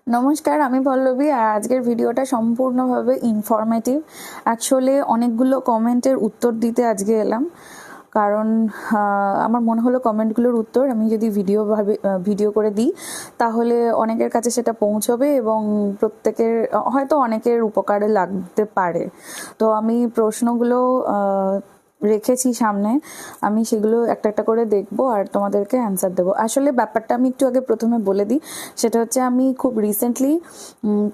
নমস্কার, আমি পল্লবী। আর আজকের ভিডিওটা সম্পূর্ণভাবে ইনফরমেটিভ। অ্যাকচুয়ালি অনেকগুলো কমেন্টের উত্তর দিতে আজকে এলাম, কারণ আমার মনে হলো কমেন্টগুলোর উত্তর আমি যদি ভিডিও করে দিই তাহলে অনেকের কাছে সেটা পৌঁছবে এবং প্রত্যেকের হয়তো অনেকের উপকারে লাগতে পারে। তো আমি প্রশ্নগুলো রেখেছি সামনে, আমি সেগুলো একটা একটা করে দেখবো আর তোমাদেরকে অ্যান্সার দেবো। আসলে ব্যাপারটা আমি একটু আগে প্রথমে বলে দিই, সেটা হচ্ছে আমি খুব রিসেন্টলি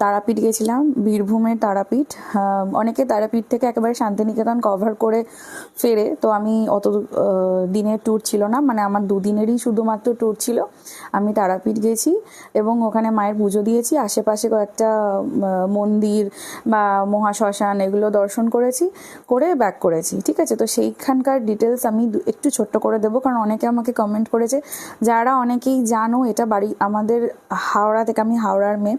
তারাপীঠ গেছিলাম, বীরভূমের তারাপীঠ। অনেকে তারাপীঠ থেকে একেবারে শান্তিনিকেতন কভার করে ফেরে, তো আমি অত দিনের ট্যুর ছিল না, মানে আমার দুদিনেরই শুধুমাত্র ট্যুর ছিল। আমি তারাপীঠ গেছি এবং ওখানে মায়ের পুজো দিয়েছি, আশেপাশে কয়েকটা মন্দির বা মহাশ্মশান এগুলো দর্শন করেছি, করে ব্যাক করেছি। ঠিক আছে, তো সেইখানকার ডিটেলস আমি একটু ছোট্ট করে দেবো, কারণ অনেকে আমাকে কমেন্ট করেছে, যারা অনেকেই জানো এটা বাড়ি আমাদের হাওড়া থেকে, আমি হাওড়ার মেয়ে,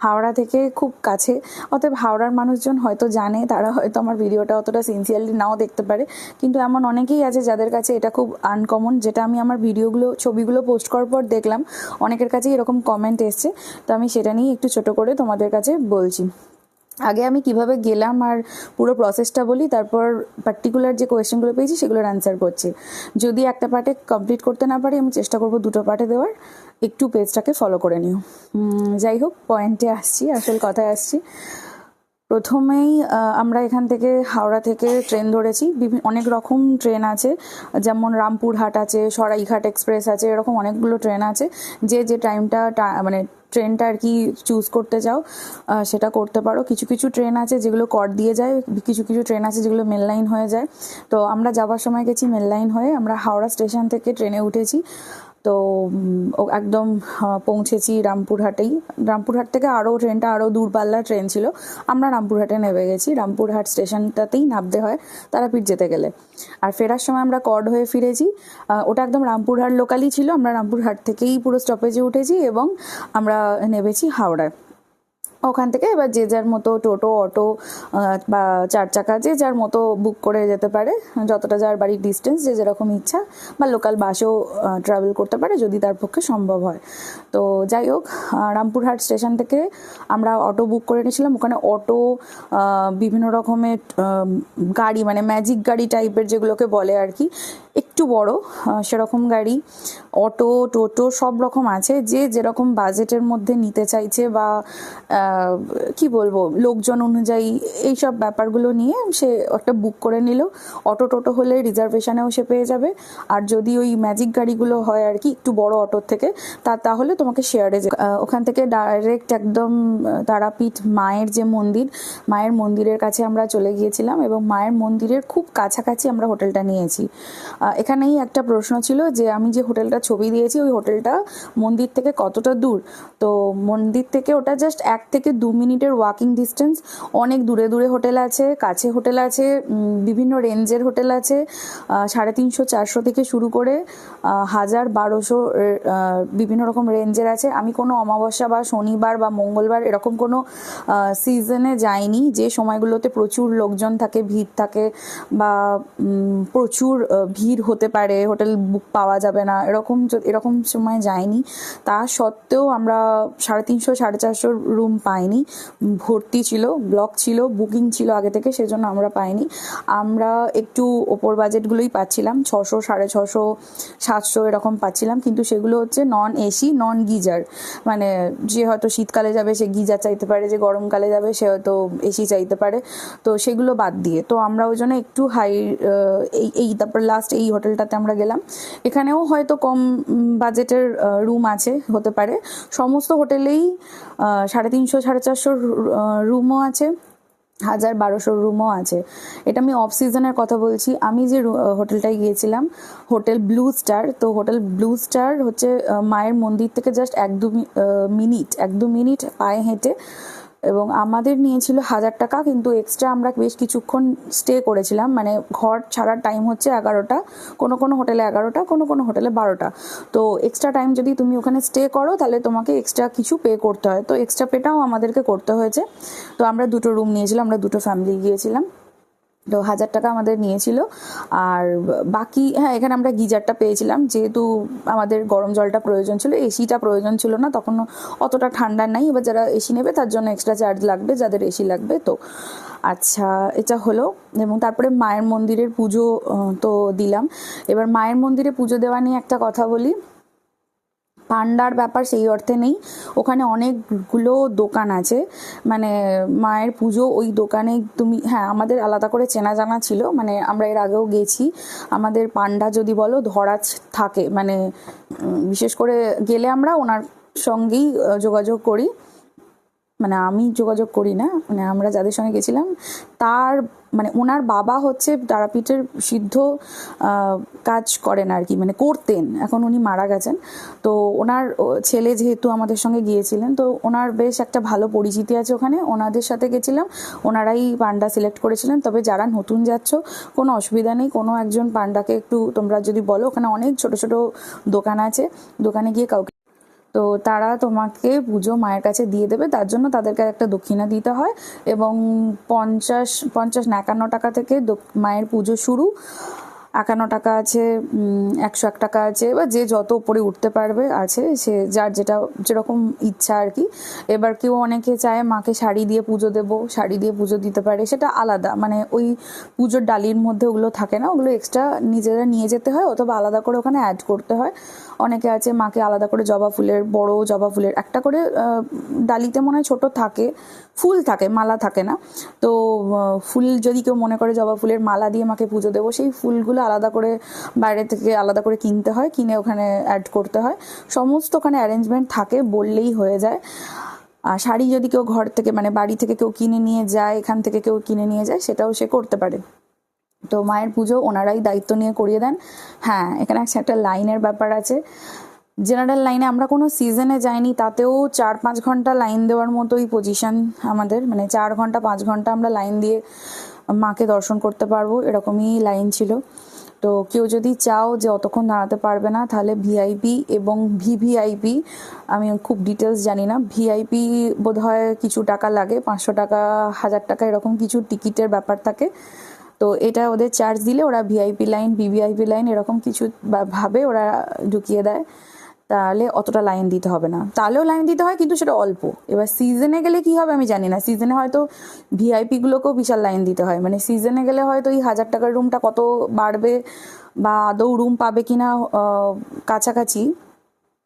হাওড়া থেকে খুব কাছে, অতএব হাওড়ার মানুষজন হয়তো জানে, তারা হয়তো আমার ভিডিওটা অতটা সিনসিয়ারলি নাও দেখতে পারে, কিন্তু এমন অনেকেই আছে যাদের কাছে এটা খুব আনকমন, যেটা আমি আমার ছবিগুলো পোস্ট করার পর দেখলাম অনেকের কাছেই এরকম কমেন্ট এসছে। তো আমি সেটা নিয়ে একটু ছোট করে তোমাদের কাছে বলছি। আগে আমি কিভাবে গেলাম আর পুরো প্রসেসটা বলি, তারপর পার্টিকুলার যে কোয়েশ্চেনগুলো পেয়েছি সেগুলোর অ্যান্সার করছি। যদি একটা পার্টে কমপ্লিট করতে না পারি, আমি চেষ্টা করব দুটো পার্টে দেওয়ার। একটু পেজটাকে ফলো করে নিও। যাই হোক, পয়েন্টে আসছি, আসল কথায় আসছি। প্রথমেই আমরা এখান থেকে হাওড়া থেকে ট্রেন ধরেছি। অনেক রকম ট্রেন আছে, যেমন রামপুরহাট আছে, সরাইঘাট এক্সপ্রেস আছে, এরকম অনেকগুলো ট্রেন আছে। যে টাইমটা মানে ট্রেনটা আর কি চুজ করতে চাও সেটা করতে পারো। কিছু কিছু ট্রেন আছে যেগুলো কট দিয়ে যায়, কিছু কিছু ট্রেন আছে যেগুলো মেল লাইন হয়ে যায়। তো আমরা যাওয়ার সময় গেছি মেল লাইন হয়ে, আমরা হাওড়া স্টেশন থেকে ট্রেনে উঠেছি। তো একদম পৌঁছেছি রামপুরহাটেই। রামপুরহাট থেকে ট্রেনটা আরও দূরপাল্লার ট্রেন ছিল, আমরা রামপুরহাটে নেমে গেছি। রামপুরহাট স্টেশনটাতেই নামতে হয় তারাপীঠ যেতে গেলে। আর ফেরার সময় আমরা কর্ড হয়ে ফিরেছি। ওটা একদম রামপুরহাট লোকালই ছিল, আমরা রামপুরহাট থেকেই পুরো স্টপেজে উঠেছি এবং আমরা নেমেছি হাওড়ায়। ওখান থেকে এবার যে যার মতো টোটো, অটো বা চার চাকা যে যার মতো বুক করে যেতে পারে, যতটা যার বাড়ির ডিস্টেন্স যে যেরকম ইচ্ছা, বা লোকাল বাসেও ট্রাভেল করতে পারে যদি তার পক্ষে সম্ভব হয়। তো যাই হোক, রামপুরহাট স্টেশন থেকে আমরা অটো বুক করে নিয়েছিলাম। ওখানে অটো, বিভিন্ন রকমের গাড়ি, মানে ম্যাজিক গাড়ি টাইপের যেগুলোকে বলে আর কি, একটু বড় সেরকম গাড়ি, অটো, টোটো সব রকম আছে। যে যেরকম বাজেটের মধ্যে নিতে চাইছে বা কি বলবো, লোকজন অনুযায়ী এইসব ব্যাপারগুলো নিয়ে সে একটা বুক করে নিল। অটো টোটো হলে রিজার্ভেশনেও সে পেয়ে যাবে, আর যদি ওই ম্যাজিক গাড়িগুলো হয় আর কি একটু বড় অটোর থেকে, তাহলে তোমাকে শেয়ারে ওখান থেকে ডাইরেক্ট একদম তারাপীঠ মায়ের যে মন্দির, মায়ের মন্দিরের কাছে আমরা চলে গিয়েছিলাম এবং মায়ের মন্দিরের খুব কাছাকাছি আমরা হোটেলটা নিয়েছি। এখানেই একটা প্রশ্ন ছিল যে আমি যে হোটেলটা ছবি দিয়েছি ওই হোটেলটা মন্দির থেকে কতটা দূর। তো মন্দির থেকে ওটা জাস্ট 1 থেকে 2 মিনিটের ওয়াকিং ডিস্টেন্স। অনেক দূরে দূরে হোটেল আছে, কাছে হোটেল আছে, বিভিন্ন রেঞ্জের হোটেল আছে, 350-400 থেকে শুরু করে 1000-1200 বিভিন্ন রকম রেঞ্জের আছে। আমি কোনো অমাবস্যা বা শনিবার বা মঙ্গলবার এরকম কোনো সিজনে যাইনি যে সময়গুলোতে প্রচুর লোকজন থাকে, ভিড় থাকে, বা প্রচুর ভিড় হতে পারে, হোটেল বুক পাওয়া যাবে না, এরকম সময় যাইনি। তা সত্ত্বেও আমরা 350-450 রুম পাইনি, ভর্তি ছিল, ব্লক ছিল, বুকিং ছিল আগে থেকে, সেজন্য আমরা পাইনি। আমরা একটু ওপর বাজেটগুলোই পাচ্ছিলাম, 600, 650, 700 এরকম পাচ্ছিলাম, কিন্তু সেগুলো হচ্ছে নন এসি, নন গিজার। মানে যে হয়তো শীতকালে যাবে সে গিজার চাইতে পারে, যে গরমকালে যাবে সে হয়তো এসি চাইতে পারে, তো সেগুলো বাদ দিয়ে তো আমরা ওই জন্য একটু হাই তারপর লাস্ট এই হোটেলটাতে আমরা গেলাম। এখানেও হয়তো কম বাজেটের রুম আছে, হতে পারে। সমস্ত হোটেলেই 350-450 রুমও আছে, 1000-1200 রুমও আছে। এটা আমি অফ সিজনের কথা বলছি। আমি যে হোটেলটায় গিয়েছিলাম, হোটেল ব্লু স্টার, তো হোটেল ব্লু স্টার হচ্ছে মায়ের মন্দির থেকে জাস্ট 1-2 মিনিট পায়ে হেঁটে, এবং আমাদের নিয়েছিল 1000 টাকা, কিন্তু এক্সট্রা আমরা বেশ কিছুক্ষণ স্টে করেছিলাম। মানে ঘর ছাড়ার টাইম হচ্ছে 11টা, কোনো কোনো হোটেলে 11টা, কোনো কোনো হোটেলে 12টা। তো এক্সট্রা টাইম যদি তুমি ওখানে স্টে করো তাহলে তোমাকে এক্সট্রা কিছু পে করতে হয়, তো এক্সট্রা পেটাও আমাদেরকে করতে হয়েছে। তো আমরা 2টো রুম নিয়েছিলাম, আমরা 2টো ফ্যামিলি গিয়েছিলাম। তো 1,000 টাকা আমাদের নিয়েছিল। আর বাকি হ্যাঁ, এখানে আমরা গিজারটা পেয়েছিলাম, যেহেতু আমাদের গরম জলটা প্রয়োজন ছিল, এসিটা প্রয়োজন ছিল না, তখন অতটা ঠান্ডা নাই। এবার যারা এসি নেবে তার জন্য এক্সট্রা চার্জ লাগবে, যাদের এসি লাগবে। তো আচ্ছা, এটা হলো। এবং তারপরে মায়ের মন্দিরের পুজো তো দিলাম। এবার মায়ের মন্দিরে পুজো দেওয়া নিয়ে একটা কথা বলি। পান্ডার ব্যাপার সেই অর্থে নেই, ওখানে অনেকগুলো দোকান আছে, মানে মায়ের পুজো ওই দোকানে তুমি, হ্যাঁ আমাদের আলাদা করে চেনা জানা ছিল, মানে আমরা এর আগেও গেছি। আমাদের পান্ডা যদি বলো ধরা থাকে, মানে বিশেষ করে গেলে আমরা ওনার সঙ্গেই যোগাযোগ করি, মানে আমি যোগাযোগ করি না, মানে আমরা যাদের সঙ্গে গেছিলাম তার মানে ওনার বাবা হচ্ছে তারাপীঠের সিদ্ধ কাজ করেন আর কি, মানে করতেন, এখন উনি মারা গেছেন। তো ওনার ছেলে যেহেতু আমাদের সঙ্গে গিয়েছিলেন, তো ওনার বেশ একটা ভালো পরিচিতি আছে ওখানে, ওনাদের সাথে গেছিলাম, ওনারাই পান্ডা সিলেক্ট করেছিলেন। তবে যারা নতুন যাচ্ছ কোনো অসুবিধা নেই, কোনো একজন পান্ডাকে একটু তোমরা যদি বলো, ওখানে অনেক ছোট ছোট দোকান আছে, দোকানে গিয়ে কাউকে, তো তারা তোমাকে পুজো মায়ের কাছে দিয়ে দেবে, তার জন্য তাদেরকে একটা দক্ষিণা দিতে হয়। এবং 51 টাকা থেকে মায়ের পুজো শুরু। 51 টাকা আছে, 101 টাকা আছে, এবার যে যত উপরে উঠতে পারবে আছে, সে যার যেটা যেরকম ইচ্ছা আর কি। এবার কেউ অনেকে চায় মাকে শাড়ি দিয়ে পুজো দেবো, শাড়ি দিয়ে পুজো দিতে পারে, সেটা আলাদা, মানে ওই পুজোর ডালির মধ্যে ওগুলো থাকে না, ওগুলো এক্সট্রা নিজেরা নিয়ে যেতে হয়, অথবা আলাদা করে ওখানে অ্যাড করতে হয়। অনেকে আছে মাকে আলাদা করে জবা ফুলের, বড় জবা ফুলের একটা করে ডালিতে মনে হয় ছোটো থাকে, ফুল থাকে, মালা থাকে না। তো ফুল যদি কেউ মনে করে জবা ফুলের মালা দিয়ে মাকে পুজো দেবো, সেই ফুলগুলো আলাদা করে বাইরে থেকে আলাদা করে কিনতে হয়, কিনে ওখানে অ্যাড করতে হয়। সমস্ত ওখানে অ্যারেঞ্জমেন্ট থাকে, বললেই হয়ে যায়। আর শাড়ি যদি কেউ ঘর থেকে মানে বাড়ি থেকে কেউ কিনে নিয়ে যায়, এখান থেকে কেউ কিনে নিয়ে যায়, সেটাও সে করতে পারে। তো মায়ের পুজো ওনারাই দায়িত্ব নিয়ে করিয়ে দেন। হ্যাঁ, এখানে একটা লাইনের ব্যাপার আছে। জেনারেল লাইনে আমরা কোনো সিজনে যাইনি, তাতেও 4-5 ঘন্টা লাইন দেওয়ার মতোই পজিশন আমাদের, মানে 4 ঘন্টা 5 ঘন্টা আমরা লাইন দিয়ে মাকে দর্শন করতে পারবো, এরকমই লাইন ছিল। তো কেউ যদি চাও যে অতক্ষণ দাঁড়াতে পারবে না, তাহলে ভিআইপি এবং ভিভিআইপি, আমি খুব ডিটেলস জানি না, ভিআইপি বোধহয় কিছু টাকা লাগে, 500 টাকা 1000 টাকা এরকম কিছু টিকিটের ব্যাপার থাকে। তো এটা ওদের চার্জ দিলে ওরা ভিআইপি লাইন, ভিভিআইপি লাইন এরকম কিছু ভাবে ওরা ঢুকিয়ে দেয়, তাহলে অতটা লাইন দিতে হবে না। তাহলেও লাইন দিতে হয়, কিন্তু সেটা অল্প। এবার সিজনে গেলে কি হবে আমি জানি না, সিজনে হয়তো ভিআইপিগুলোকেও বিশাল লাইন দিতে হয়, মানে সিজনে গেলে হয়তো এই 1000 টাকার রুমটা কত বাড়বে, বা আদৌ রুম পাবে কিনা কাছাকাছি,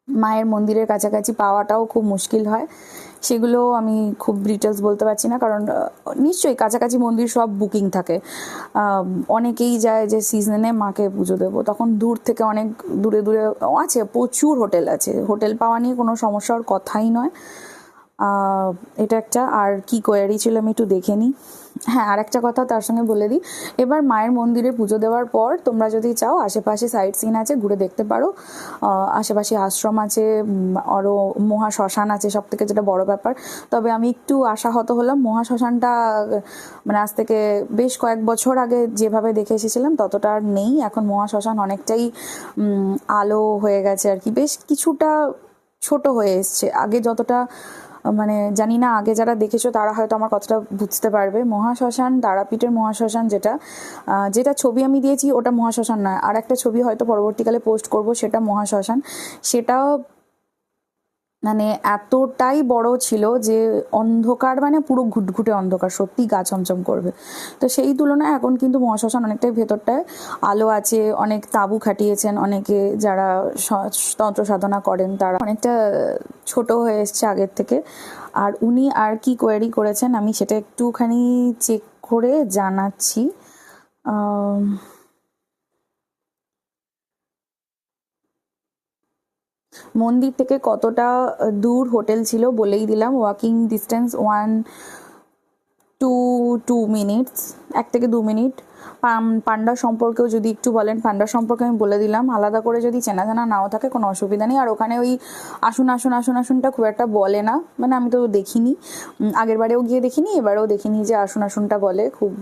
মায়ের মন্দিরের কাছাকাছি পাওয়াটাও খুব মুশকিল হয়। সেগুলো আমি খুব ডিটেলস বলতে পারছি না, কারণ নিশ্চয়ই কাছাকাছি মন্দির সব বুকিং থাকে। অনেকেই যায় যে সিজনে মাকে পুজো দেবো, তখন দূর থেকে অনেক দূরে দূরে আছে, প্রচুর হোটেল আছে, হোটেল পাওয়া নিয়ে কোনো সমস্যার কথাই নয়। এটা একটা। আর কি কোয়ারি ছিল আমি একটু দেখে নিই। হ্যাঁ, আর একটা কথা তার সঙ্গে বলে দিই, এবার মায়ের মন্দিরে পুজো দেওয়ার পর তোমরা যদি চাও আশেপাশে সাইট সিন আছে, ঘুরে দেখতে পারো। আশেপাশে আশ্রম আছে, আরও মহাশ্মশান আছে, সব থেকে যেটা বড় ব্যাপার। তবে আমি একটু আশাহত হলাম, মহাশ্মশানটা মানে আজ থেকে বেশ কয়েক বছর আগে যেভাবে দেখে এসেছিলাম ততটা আর নেই, এখন মহাশ্মশান অনেকটাই আলো হয়ে গেছে আর কি, বেশ কিছুটা ছোট হয়ে এসছে, আগে যতটা, মানে জানি না আগে যারা দেখেছো তারা হয়তো আমার কথাটা বুঝতে পারবে। মহাশ্মশান, তারাপীঠের মহাশ্মশান যেটা যেটা ছবি আমি দিয়েছি ওটা মহাশ্মশান নয়, আর একটা ছবি হয়তো পরবর্তীকালে পোস্ট করব, সেটা মহাশ্মশান। সেটা মানে এতটাই বড় ছিল যে অন্ধকার, মানে পুরো ঘুটঘুটে অন্ধকার, সত্যি গা ছমছম করবে। তো সেই তুলনায় এখন কিন্তু মহাশ্মশান অনেকটাই ভেতরটায় আলো আছে, অনেক তাঁবু খাটিয়েছেন অনেকে যারা তন্ত্র সাধনা করেন, তারা অনেকটা ছোট হয়ে এসছে আগের থেকে। আর উনি আর কি কোয়ারি করেছেন আমি সেটা একটুখানি চেক করে জানাচ্ছি। মন্দির থেকে কতটা দূর হোটেল ছিল বলেই দিলাম, ওয়াকিং ডিস্টেন্স 1-2 মিনিটস, 1 থেকে 2 মিনিট। পান্ডা সম্পর্কেও যদি একটু বলেন, পান্ডা সম্পর্কে আমি বলে দিলাম, আলাদা করে যদি চেনা জানা নাও থাকে কোনো অসুবিধা নেই। আর ওখানে ওই আসুন আসুন আসুন আসুনটা খুব একটা বলে না, মানে আমি তো দেখিনি, আগের বারেও গিয়ে দেখিনি, এবারেও দেখিনি যে আসুন আসুনটা বলে, খুব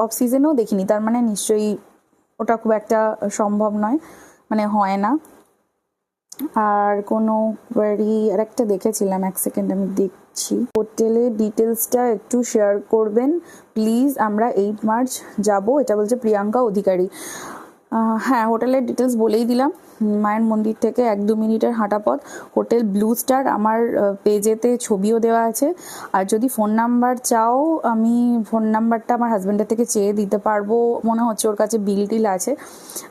অফ সিজনেও দেখিনি, তার মানে নিশ্চয়ই ওটা খুব একটা সম্ভব নয়, মানে হয় না। আর কোনো কোয়ারি আর একটা দেখেছিলাম, এক সেকেন্ড আমি দেখছি। হোটেলের ডিটেলসটা একটু শেয়ার করবেন প্লিজ, আমরা 8 মার্চ যাব, এটা বলছে প্রিয়াঙ্কা অধিকারী। হ্যাঁ, হোটেলের ডিটেলস বলেই দিলাম। মায়ের মন্দির থেকে 1-2 মিনিটের হাঁটা পথ, হোটেল ব্লু স্টার। আমার পেজেতে ছবিও দেওয়া আছে। আর যদি ফোন নাম্বার চাও, আমি ফোন নাম্বারটা আমার হাজব্যান্ডের থেকে চেয়ে দিতে পারবো, মনে হচ্ছে ওর কাছে বিল টিল আছে।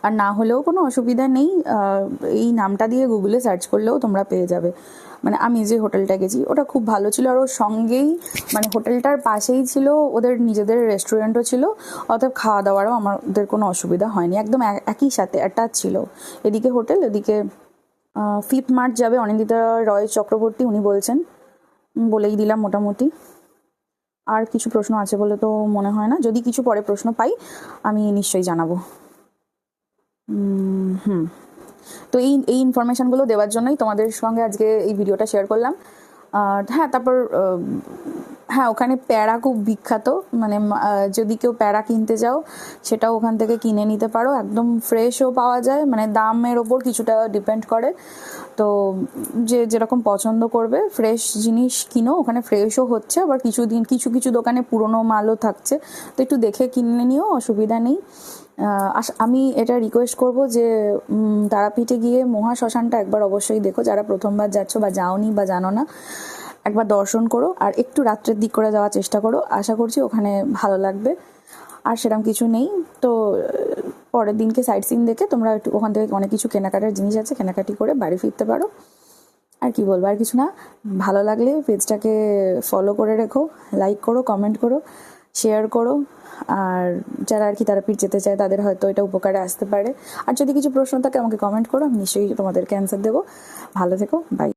আর না হলেও কোনো অসুবিধা নেই, এই নামটা দিয়ে গুগলে সার্চ করলেও তোমরা পেয়ে যাবে। মানে আমি যে হোটেলটা গেছি ওটা খুব ভালো ছিল, আর ওর সঙ্গেই মানে হোটেলটার পাশেই ছিল ওদের নিজেদের রেস্টুরেন্টও ছিল, অতএব খাওয়া দাওয়ারও আমাদের কোনো অসুবিধা হয়নি, একদম একই সাথে অ্যাটাচ ছিল। এদিকে হোটেল, এদিকে 5 মার্চ যাবে অনিন্দিতা রয় চক্রবর্তী, উনি বলছেন, বলেই দিলাম মোটামুটি। আর কিছু প্রশ্ন আছে বলে তো মনে হয় না, যদি কিছু পরে প্রশ্ন পাই আমি নিশ্চয়ই জানাবো। তো এই ইনফরমেশানগুলো দেওয়ার জন্যই তোমাদের সঙ্গে আজকে এই ভিডিওটা শেয়ার করলাম। আর হ্যাঁ, তারপর হ্যাঁ, ওখানে প্যারা খুব বিখ্যাত, মানে যদি কেউ প্যারা কিনতে যাও সেটাও ওখান থেকে কিনে নিতে পারো, একদম ফ্রেশও পাওয়া যায়, মানে দামের ওপর কিছুটা ডিপেন্ড করে। তো যে যেরকম পছন্দ করবে ফ্রেশ জিনিস কিনো, ওখানে ফ্রেশও হচ্ছে, আবার কিছু কিছু দোকানে পুরনো মালও থাকছে, তো একটু দেখে কিনে নিও, অসুবিধা নেই। আমি এটা রিকোয়েস্ট করব যে তারাপীঠে গিয়ে মহা শ্মশানটা একবার অবশ্যই দেখো, যারা প্রথমবার যাচ্ছ বা যাওনি বা জানো না, একবার দর্শন করো, আর একটু রাত্রের দিক করে যাওয়ার চেষ্টা করো, আশা করছি ওখানে ভালো লাগবে। আর সেরকম কিছু নেই, তো পরের দিনকে সাইট সিন দেখে তোমরা একটু ওখান থেকে অনেক কিছু কেনাকাটার জিনিস আছে, কেনাকাটি করে বাড়ি ফিরতে পারো। আর কি বলবো, আর কিছু না। ভালো লাগলে পেজটাকে ফলো করে রেখো, লাইক করো, কমেন্ট করো, শেয়ার করো। আর যারা আর কি তারাপীঠ যেতে চায় তাদের হয়তো এটা উপকারে আসতে পারে। আর যদি কিছু প্রশ্ন থাকে আমাকে কমেন্ট করো, আমি নিশ্চয়ই তোমাদেরকে অ্যান্সার দেবো। ভালো থেকো, বাই।